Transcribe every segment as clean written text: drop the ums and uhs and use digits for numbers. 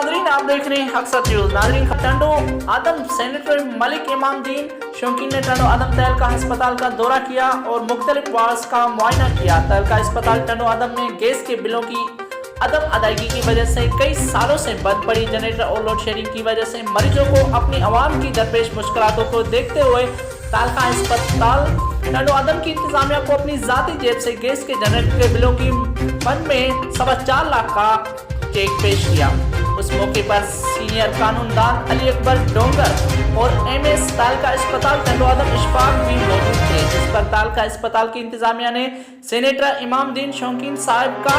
नाजरीन, आप देख रहे हैं अक्सर न्यूज। नाजरीन, टंडो आदम सेनेटर मलिक इमामुद्दीन शौकीन ने टंडो आदम तहलका अस्पताल का दौरा किया और मुख्तलिफ वार्ड्स का मुआयना किया। तहलका अस्पताल टंडो आदम में गैस के बिलों की अदम अदायगी की वजह से कई सालों से बंद पड़ी जनरेटर और लोड शेडिंग की वजह से मरीजों को अपनी आवाम की दरपेश मुश्किलातों को देखते हुए तहलका अस्पताल टंडो आदम की इंतजामिया को अपनी जाती जेब से गैस के जनरेटर के बिलों की फंड में 4.25 लाख का चेक पेश किया। उस मौके पर सीनियर कानूनदान अली अकबर डोंगर और एमएस तहलका अस्पताल टंडो आदम इशफाक भी मौजूद थे, जिस पर तहलका अस्पताल की इंतजामिया ने सेनेटर इमामुद्दीन शौकीन साहब का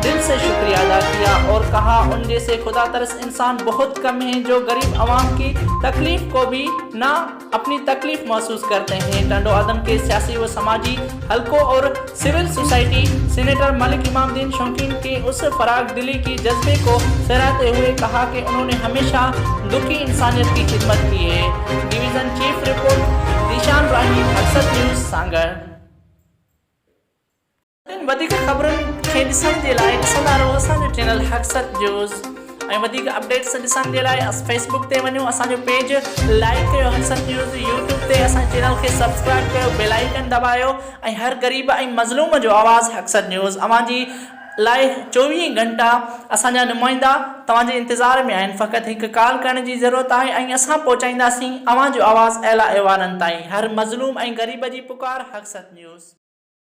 दिल से शुक्रिया अदा किया और कहा, उन जैसे खुदा तरस इंसान बहुत कम हैं जो गरीब आवाम की तकलीफ को भी ना अपनी तकलीफ महसूस करते हैं। टंडो आदम के सियासी व समाजी हलकों और civil society senator Malik Imamuddin Shaukeen के उस फराग दिली की जज्बे को सराहते हुए कहा कि उन्होंने हमेशा दुखी इंसानियत की खिदमत की है। डिवीजन चीफ रिपोर्ट दिशान राही, हक़सत न्यूज़, सांगर। वधीक ख़बरुनि खे ॾिसण जे लाइ ॾिसंदा रहो असांजो चैनल हक़सत न्यूज़ ऐं वधीक अपडेट्स ॾिसण जे लाइ फेसबुक ते वञो, असांजो पेज लाइक कयो हक़सत न्यूज़, यूट्यूब ते असांजे चैनल खे सब्सक्राइब कयो, बेल आइकन दबायो ऐं हर ग़रीब ऐं मज़लूम जो आवाज़ हक़सत न्यूज़ अवांजी लाइ 24 घंटा असांजा नुमाइंदा तव्हांजे इंतज़ार में आहिनि। फ़क़ति हिकु कॉल करण जी ज़रूरत आहे ऐं असां पहुचाईंदासीं अवांजो आवाज़ अहिला ऐवाननि ताईं। हर मज़लूम ऐं ग़रीब जी पुकार, हक़सत न्यूज़।